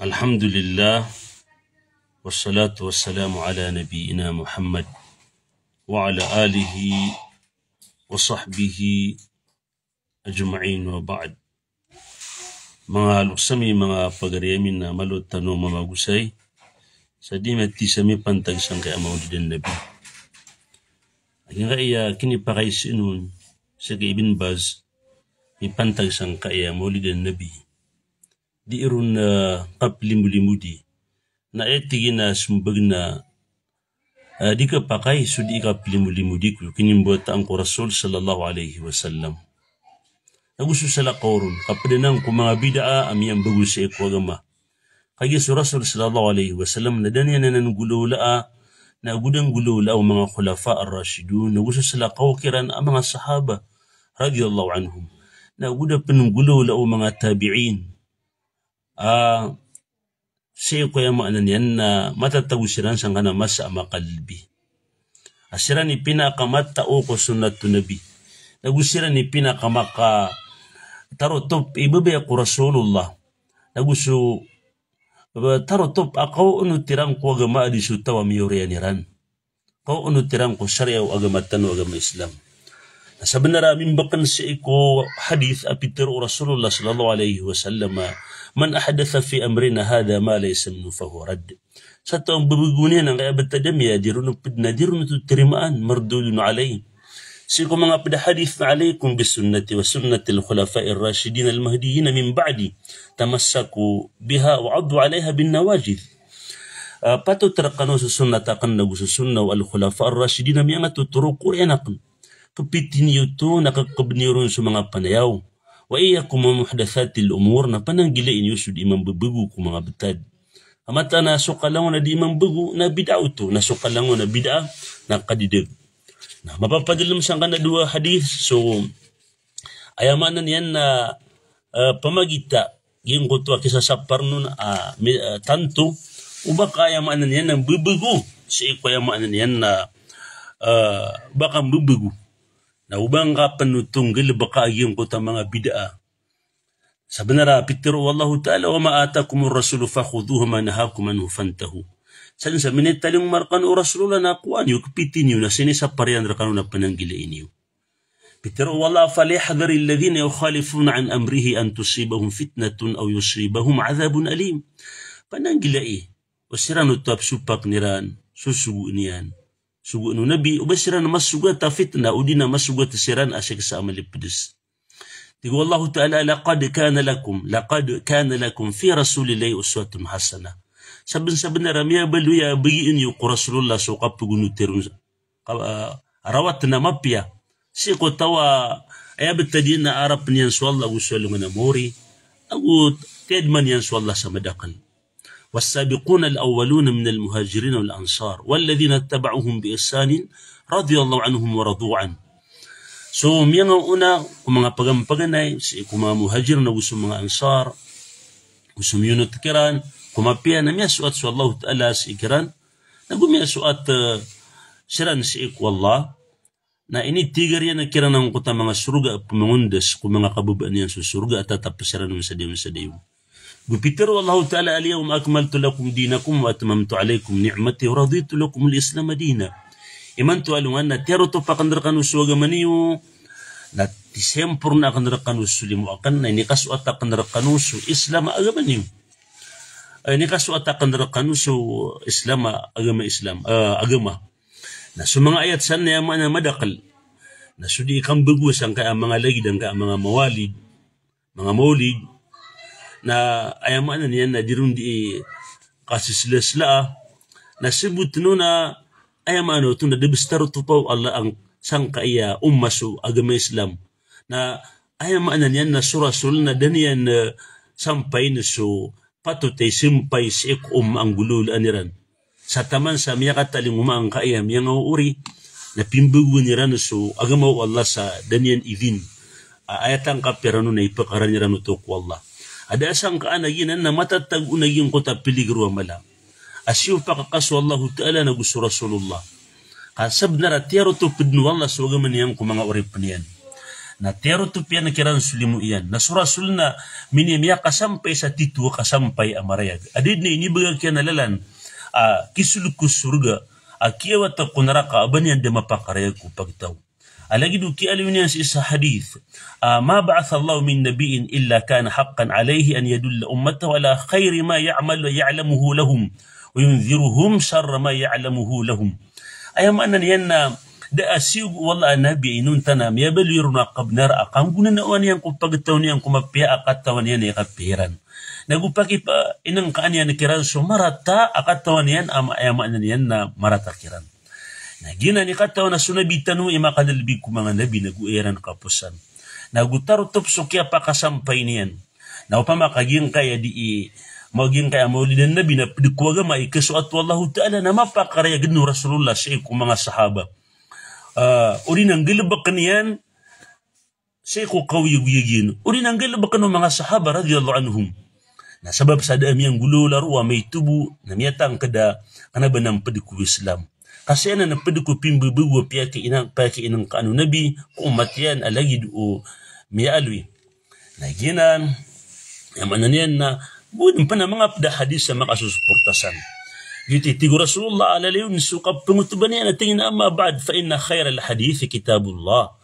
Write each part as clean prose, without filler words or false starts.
الحمد لله والصلاة والسلام على نبينا محمد وعلى آله وصحبه أجمعين وبعد. Mga luksami, mga pagariyamin na malot tanong mamagusay sa di matisami pantag sang kaya maulidin nabi. Ang kaya kinipakay sinun sa kaibin baz may pantag sang kaya maulidin nabi. Di irun na kaplimulimudi na etigin na sumbag na di ka pakay so di kaplimulimudi ko kinimbuat ang Rasul sallallahu alaihi wasallam. Nagusto sa lakorun, kapadanang kung mga bidaa amiyang bagus sa ikwagama. Kaya sa Rasul sallallahu alaihi wasallam na daniya na nanggulula na agudang gulula ang mga khulafa ar-rashidun. Nagusto sa lakawakiran ang mga sahaba radiyallahu anhum. Na agudang panunggulula ang mga tabi'in. Sa ikwagama yan na matatagusiran sa nga namas sa makalbi. Asiran ipinakamatao ko sunat to nabi. Nagusiran ipinakamaka tarotop ibabay ako Rasulullah. Nagusto tarotop ako unutirang ko agama di sutawa miyorianiran. Ako unutirang ko syariaw agama tano agama Islam. Nasa banaramin bakan sa iko hadith apitiro Rasulullah sallallahu alaihi wasallam man ahadatha fi amrina hada ma laysa minhu fahuwa radd. Sa taong babagunin ang kaya batadamiya dirunong tutirimaan mardudun alayhi. Siko mga padahadith na alaykum bisunnati wa sunnati al-khulafa'i ar-rashidin al-mahdiyyin min ba'di tamassaku biha wa 'addu 'alayha bin nawajid. Patut terakano sa sunnat akan nagu sa sunna wal khulafa ar-rashidin mi nga tuturo ko enak. Kapitin yuto nakakabnirun sa mga panayaw. Wa iyyakum muhdathatil umur na pananggilain yusud imam bebugu ko mga betad. Amata na sukalangon na di imam bebu na bid'ah to na sukalangon na bid'ah na kadidig. Nah, mapapadalam sang kana dua hadis so ayamanan yan na pamagita yung kutua kisasapar nun tanto ubaka ayamanan yan na bubugu sa iko ayamanan yan na baka bubugu na ubang ka panutunggal baka yung kuta mga bid'a sabanara pitiro wallahu ta'ala wa ma'atakumur rasulu fakhuduhu ma nahakum anhu fantahu. San sa minitaling markan o Rasulullah na kuan yu kapitin yu na sinisaparian rakano na pananggilain yu. Pero wala falihadhar alladhina yukhalifuna an amrihi an tusibahum fitnatun aw yusibahum adhabun alim. Pananggilai o siran utab supak niran susugu niyan. Sugu no nabi o basiran masugat ta fitna o di na masugat siran asik sa amalipdes. Digo Allah Ta'ala laqad kana lakum fi rasulillahi uswatun hasanah. Saben-saben ramya baluya bagiin yu Rasulullah so kapugunutirun arawat na mapya si ko tawa ay betadin na arap niyan swalla usulungan na mori agut tedman yan swalla sa madakan was-sabiqun al-awwalun min al-muhajirin wal-ansar walladhina ittaba'uhum bi ihsan radiyallahu anhum wa radu an. So miyang una kung mga pagampaganay si kung mga muhajir na gusto mga ansar gusto miyunot kiran kumapia na miya suat su Allah Ta'ala si ikiran na gumiya suat siran si ikwallah na ini tigar yan na kiran ng kuta mga surga pumundas kung mga kabubaan yan sa surga at tatapasiran ng sa dayo. Gupitiro Allah Ta'ala aliyahum akmaltu lakum dinakum wa atmamtu alaykum ni'mati wa raditu lakum al-islam dina. Iman tu alungan na tiyaro to pakandrakan usuwaga maniyo na tisempur na kandrakan usulimu akan na inikasuat akandrakan usu Islam agama niyo. Ini kaso atakan rakanu so Islam agama. Na so mga ayat san na mga madakal. Na sudi ikang bagus ang kaya mga lagi dan kaya mga mawalid, mga maulid na ayamanan yan na dirun di kasisla na sibut no na ayamano to na debistaro to pa Allah ang sang kaya ummaso agama Islam. Na ayamanan yan na surasul na daniyan sampay na so patutay simpay si ang gulul aniran. Sa taman sa miya kataling umaang kaayam yang uri na pimbugo niran so agamaw Allah sa danian idin. Ayatang kapirano na ipakaran niran utok wallah. Ada asang kaanaginan na matatag unaging kota piligro mala. Asyo pakakaso Allah Ta'ala na gusto Rasulullah. Kasab na ratiyaro to pidno Allah so agaman niyang kung mga uri paniyan. na tero tu pian kiran sulimu iyan na surasul na minimya kasampay sa titu kasampay amarayag adid ni ini baga kya nalalan kisulukus surga kiawat kunaraka abanyan de mapakarayag ku pagtaw alagi du ki alunian sa hadith ma ba'atha Allah min nabiyyin illa kana haqqan alayhi an yadulla ummatahu ala khayri ma ya'mal wa ya'lamuhu lahum wa yunziruhum sharra ma ya'lamuhu lahum ayam anan yanna da asiu wala nabi inun tanam ya baliruna qabnar aqam gunan awan yang ku pagtaw niyan kumapya akatawan yan kapiran nagupaki pa inang kaanya kiran sumarata akatawan yan ayam anan yan na marata kiran na gina ni kataw na sunabi tanu imakadalbig ku mga nabi nagueran kapusan nagutarutop sukya pa kasampay niyan na upamakaging kaya di maging kaya maulidan nabi na pidikwaga maikasuat wallahu ta'ala na mapakaraya gano Rasulullah sa iku mga sahaba uri nang gilabakan yan sa iku kawiyaguyagin uri nang gilabakan ng mga sahaba radiyallahu anhum na sabab sa dami ang gulo laruwa may tubo na miyatang kada kanaban ng padiku Islam kasi na napadiku pimbubuwa piyaki inang kaano nabi umat yan alagid o miyalwi na ginan yamanan yan na buwan pa na mga hadis sa makasusuportasan Yuti tigo Rasulullah ala layun sukab pengutuban yan at tingin na amma ba'd fa inna khayra al-hadith kitabullah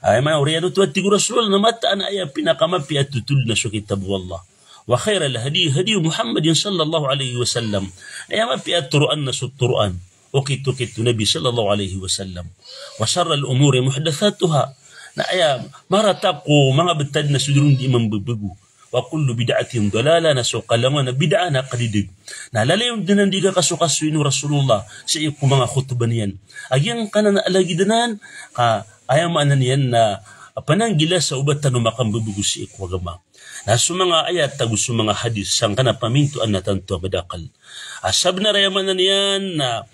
ay man uriyano tuwa tigo Rasulullah na mataan ay pinakamapi at tutul na sa kitabullah wa khayra al-hadi hadi Muhammadin sallallahu alayhi wa sallam ay mapi at turuan na sa turuan o kitu Nabi sallallahu alayhi wa sallam wa syarra al-umuri muhdathatuha na ay maratap ko mga betad na sudurun di mambabagu wa kullu bid'atin dalala na suqalangan na bid'a na kadidig na lalayon din hindi ka kasukasuin Rasulullah sa iku mga khutban yan agyang kanan alagi dinan ayam anan yan na pananggila sa ubatan no makambubugo sa iku agama na sa mga ayat tago sa mga hadis sang kana pamintuan na tanto badakal asab na rayamanan yan na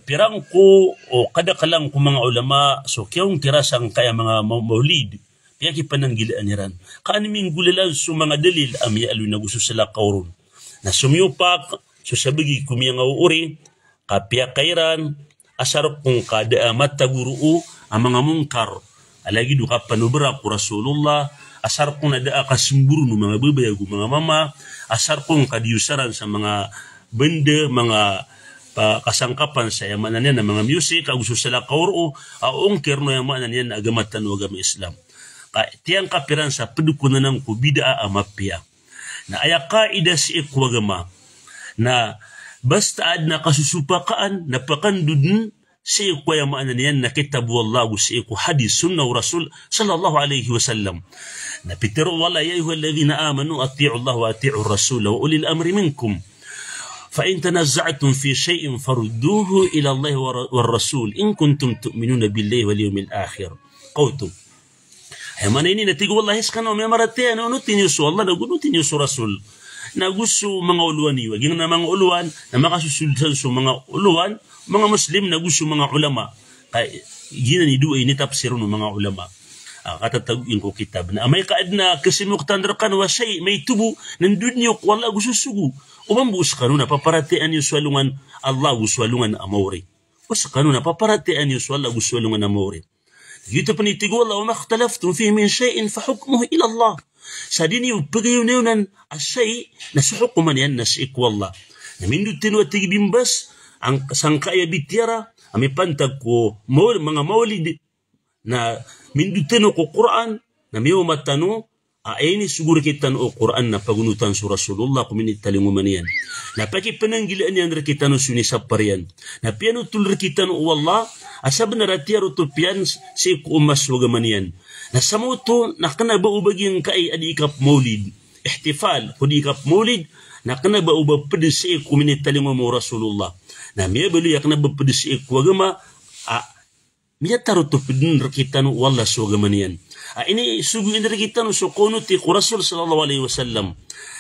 pirang ko o kadakalang ko mga ulama so kiyong kirasang kaya mga maulid yaki pananggilaan niran kaaniming gulalan sa mga dalil ami alu na gusto sila kauron na sumiyupak so sabagi kumiyang uri kapya kairan asar kung kada mataguru ang mga mungkar alagi du kapanubra ku Rasulullah asar kung nada akasimburu ng mga babayago mga mama asar kung kadiusaran sa mga benda mga kasangkapan sa yamanan yan ng mga music gusto sila kauro aungkir no yamanan yan agamatan o agama Islam tiyang kapiran sa pedukunan ng kubida amapya na aya kaida si ikwagama na basta ad na kasusupakaan na pakandudin si ikwayamaanan yan na kitabu Allah si ikwa hadis sunna Rasul sallallahu alayhi wasallam na pitiro wala ya ayyuhalladhina amanu ati'u Allah wa ati'u Rasul wa ulil amri minkum fa in tanazza'tum fi shay'in farudduhu ila Allah wa Rasul in kuntum tu'minuna billahi wal yawmil akhir qawtu mana ini nanti wallahi sekarang may marate ano tinyo so Allah na gusto tinyo so Rasul na gusto mga uluan niwa ging na mga uluan na makasusulsan so mga uluan mga Muslim na gusto mga ulama kay gina ni duay ni tafsir no mga ulama katatagin ko kitab na may kaad na kasi muktandrakan wa shay may tubo nandun niyo wala gusto sugu umambus kanuna paparatian niyo swalungan Allah gusto swalungan amawri was kanuna paparatian niyo swalla gusto swalungan amawri Gitu panitigo Allah wa makhtalaftum fihi min shay'in fa hukmuhu ila Allah. Sadini upagayunan asay na sa hukuman yan na si ikwallah. Na mindutin wa tigibimbas ang sangkaya bitiara ami pantag ko mga maulid na mindutin ko Quran na miyo matano ayni siguro kita no Quran na pagunutan sa Rasulullah kuminit talinguman yan. Na paki pananggilaan yan kita no sunisap pariyan. Na piano tulr kita no wallah asab na ratiyaro to pian si umas wagaman yan. Na samuto na kana ba ubaging kay adikap maulid. Ihtifal kudikap maulid na kana ba ubag pedisi kuminit talinguman mo Rasulullah. Na miya bali yakna ba pedisi wagama miya taro to pedin kita no wallah wagaman yan. Ini sugu indra kita no so kunuti ku Rasul sallallahu alaihi wasallam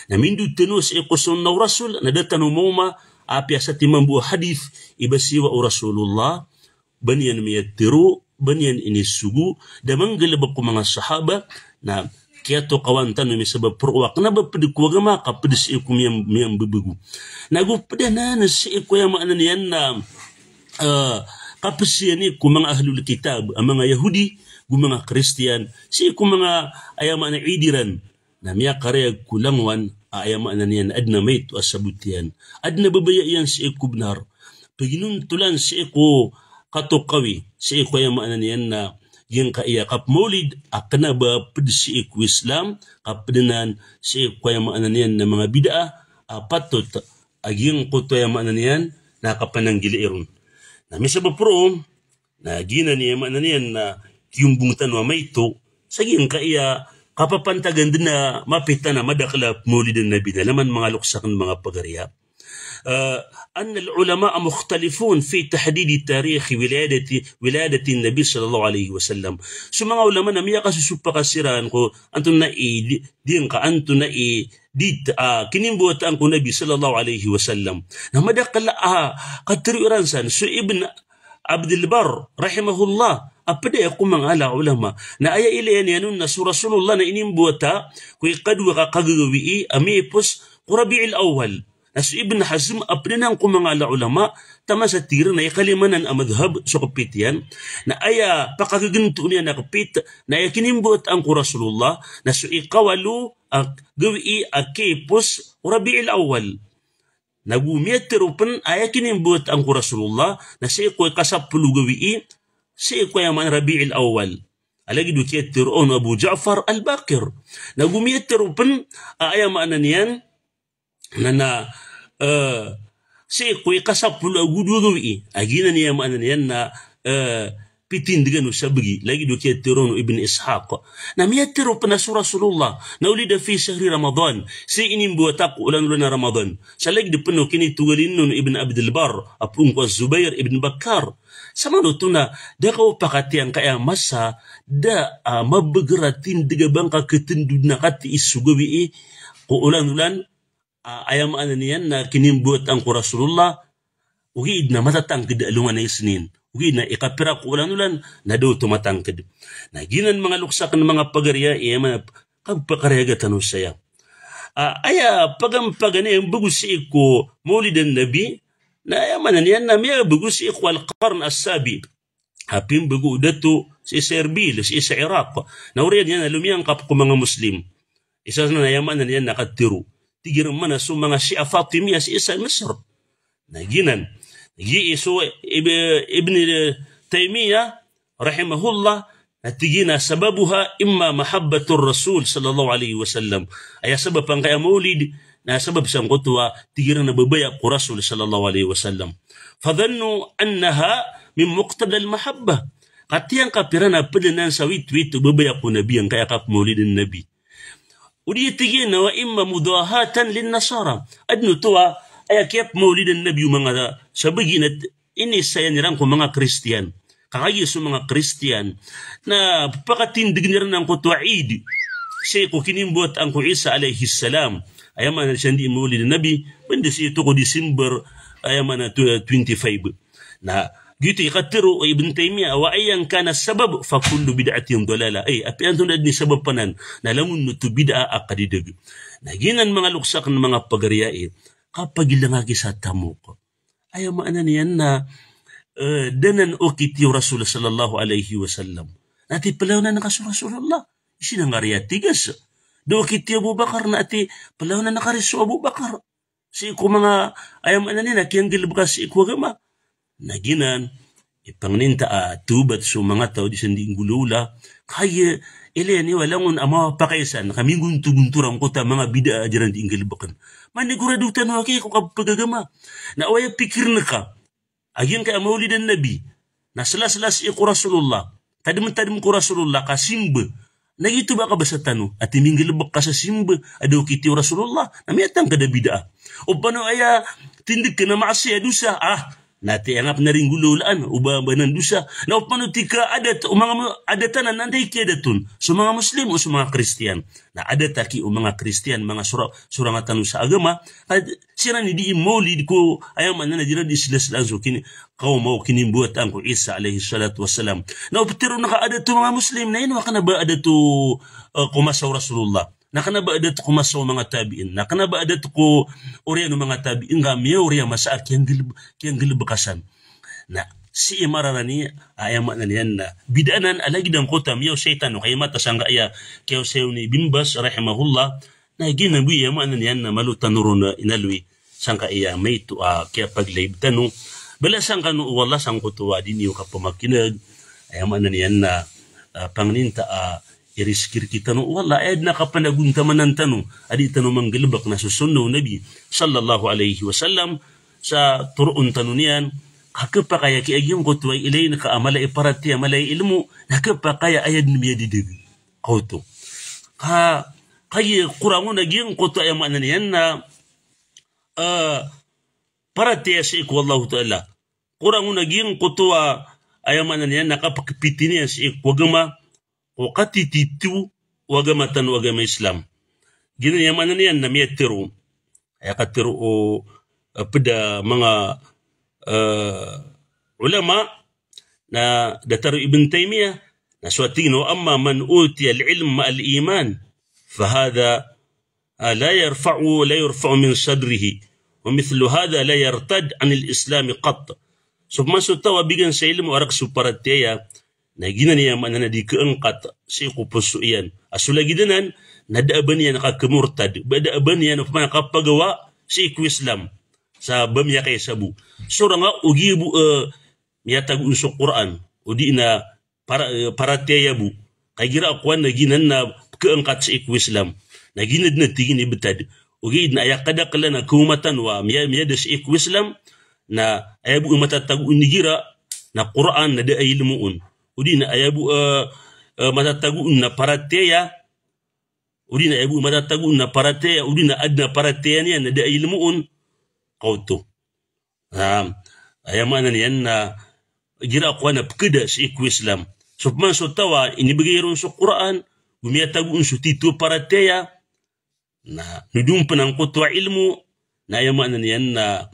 na mindu tenus sunna Rasul na datanu moma apya sa timambu hadith ibasiwa Rasulullah banyan miyatiru banyan ini sugu da manggalabak ko mga sahaba na kiyato kawantan no misabab purwak na ba pedikuwagama ka pedis ikum miyang bubugu nagupdana na si ikwaya maanan yan na kapasyan ko mga ahlul kitab ang mga Yahudi mga Kristiyan, si ko mga ayama na idiran, na miya karayag kulangwan, ayama na niyan, adna may to asabutian, adna babaya yan si ikubnar, paginuntulan si iko katukawi, si iko ayama na niyan na, yung kaya kap maulid, akana ba pwede si iku Islam, kapadanan si iko ayama na niyan na mga bida, patot, aging kuto ayama na niyan, na kapananggiliron. Na misa ba pro, na gina niya man niyan na kiyumbungtan wa may ito, saging kaya kapapantagan din na mapita na madakla muli din nabi na laman mga luksakan mga pagariya. أن العلماء مختلفون في تحديد تاريخ ولادة النبي صلى الله عليه وسلم. سمع علماء نميا كسوسوبا كسيران كو أنتم نأي دين كأنتم نأي ديت كنين بوت أنكو نبي صلى الله عليه وسلم. نما دقلا قدر إرانسان سو ابن عبد البر رحمه الله أبدا يقوم على علماء na aya ile yan na su Rasulullah na inimbuata kuy kadwa ka kagawi amipos Rabiul Awwal. Nasu Ibn Hazm apna nang kumangala ulama tama sa tira na ikalimanan ang madhab sa kapitian na aya pakagaganto niya na kapit na yakinimbot ang Rasulullah nasu ikawalu gawi akipos Rabiul Awwal. Nagumiyatero pan aya kinimbot ang Rasulullah na sa iko'y kasapulu gawi sa iko'y man Rabiul Awwal. Alagi dukiyatero on Abu Ja'far al-Baqir. Nagumiyatero pan aya maanan yan na si kuy kasapul agudu gawi agina niya maanan yan na pitindigan sa bagi lagi do kay Tiron ibn Ishaq na miyatiro pa na Rasulullah na ulida fi shahri Ramadan si inimbuatak ulan na Ramadan sa lagi de pano kini tugalin nun ibn Abdul Bar apung ko Zubair ibn Bakkar sama no tuna da ko pakatiang kaya masa da mabagaratin diga bangka ketendud na kati isugawi ko ulan ayam niyan na kinimbuat ang Rasulullah uhid na matatang kidalungan na isnin uhid na ikapira ko ulan na daw tumatangkid na ginan mga luksak ng mga pagariya iya kapagpakarehagatan saya aya pagampagani ang bagus ko maulidan nabi na ayaman niyan na may bagus ko al-qarn as-sabi hapim bagu dato si Serbil si sa Iraq na uriyan yan na lumiyang kap ko mga Muslim isa na ayaman na niyan nakatiro tigiran mana so mga Shia Fatimiyya si isa Misr. Naginan. Nagi-iso Ibn Taymiyyah rahimahullah natigina sababuha imma mahabbatur Rasul sallallahu alaihi wasallam. Ay sabab ang kaya maulid na sabab siyang kutwa tigiran na babaya ko Rasul sallallahu alaihi wasallam. Fadhannu annaha min muqtada al-mahabba. Katiyang kapirana padanan sa wit-wit babaya ko nabi ang kaya kap maulidin nabi. وديتجينا وإما مضاهاة للنصارى أدنو توا أي كيف مولد النبي mga sabagina ini saya nirangko mga Kristiyan kakayiso mga Kristiyan na pakatindig nirang ko tuwaid siya ko kinimbuat ang ko Isa alayhi salam ayaman na siya hindi mawulid ng Nabi pwede siya ito ko December ayaman na 25 na gitu ikatiro Ibn Taymiyyah wa ayan kana sabab fa kullu bid'atin dalala ay api anton ni sabab panan na lamun to bid'a akadidag naginan mga luksak ng mga pagariyae kapag ilangagi sa tamo ko ay maanan yan na danan okiti Rasul sallallahu alaihi wasallam nati palaw na nakasu Rasulullah isinangariya tigas do kiti Abu Bakar na ati palaw na nakariso Abu Bakar si ko mga ayam anan na kiyang gilbukas ko gama naginan ipangninta tubat so mga tao di sanding gulula kaya ileni walangon ama pakaisan kami guntu-gunturang kota mga bida ajaran di ingilbakan maniguradutan wa kay ko kapagagama na awaya pikir na ka agin kay maulidan nabi na salas-salas ko Rasulullah tadim ko Rasulullah kasimba nagito ba ka ba sa tano at imingilbak ka sa simba adaw kiti Rasulullah na miyatang kada bida o paano aya tindig ka na maasya dusa nati angap na rin gululaan ubabanan dusa na upanutika adat o mga adatanan nanday kiadatun sa mga Muslim o sa mga Kristiyan na adataki o mga Kristiyan mga surangatan sa agama at sira ni di maulid ko ayaman na dira di sila so kini kaw mo kinimbuat ang ko Isa alayhi salatu wassalam na uptiro naka-adato mga Muslim na yun wakana ba adato kumasaw Rasulullah nakana ba adat ko maso mga tabiin nakana ba adat ko uriya no mga tabiin nga miya uriya masaak kiyang gilbakasan na si imararani ayama na niyan na bidanan alagi dan kota miyaw syaitan kay mata sangga ya kayo sayo ni Bimbas rahimahullah na ginabu yama na niyan na malutan na inalwi sangka iya may to kaya paglayb tanong bala sangka no wala sang kutuwa din yung kapamakinag ayama na niyan na pangninta iriskir kita no wala ed na kapanagunta manan tanong adi tanong manggalbak na susunno nabi sallallahu alaihi wasallam sa turun tanong niyan hakapa kaya ki agim kutwa ilay na kaamala iparati amalay ilmu hakapa kaya ayad niya didig kauto kaya kurango naging kutwa ay maanan yan na parati sa iku Allah ta'ala kurango naging kutwa ay maanan yan na kapakipiti niya sa iku wagama o katititu wagama tan wagama Islam gina yan maanan yan na miya tiro ay katiro o pada mga ulama na datar Ibn Taymiyyah na suatino amma man utiya al-ilm ma'al iman fahada la yarfa'u min sadrihi wa mithlu hada la yartad an al-islam qat so masutawa bigan sa ilmu arak suparateya na ginaniya manana di keengkat si kupusu iyan asulagi dinan nadaaban niya nakakemurtad badaaban niya na kapagawa si Islam sa bamya kay sabu sura nga ugibu miyatag unsok Quran udi na para teyabu kay gira akwan na ginan na keengkat sa Islam na ginad na tigin ibetad ugi na ayakada kala na kumatan wa miya da sa Islam na ayabu matatag unigira na Quran na da ilmuun udi na ayabu matatagun na parateya udi na ayabu matatagun na parateya udi na adna parateya niya na da ilmuun kauto ayamanan yan na gira ko na pkeda sa Islam so man so tawa inibigay ron sa Quran gumiyatagun so tito parateya na nudum panang kutwa ilmu na ayamanan yan na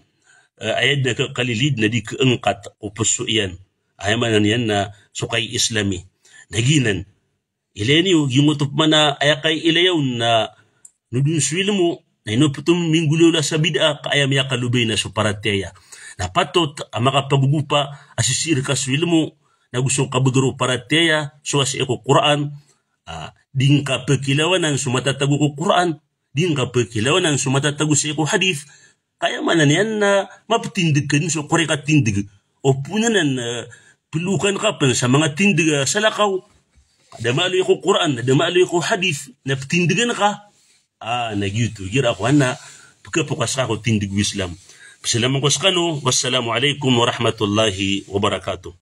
ayad na kalilid na di keengkat upuso yan ayamanan yan na sukay Islami naginan ileni gimutup mana ayakay ilayaw na nudun so ilmu na inuputum minggulula sa bid'a kaya miya kalubay na suparateya. Na patot ang makapagugupa asisir ka sa ilmu na gusto kabagaro parateya so as eko Quran din ka pekilawanan sumatatago ko Quran din ka pekilawanan sumatatago sa eko hadith kaya manan yan na mapatindig ka din so kore ka tindig o punanan pelukan ka pa sa mga tindig sa lakaw damalo eko Quran damalo eko hadith na patindigan ka nagyuto gira ako na pagkapukas ako tindig Islam. Salamat ko sa kano. Wassalamu alaikum warahmatullahi wabarakatuh.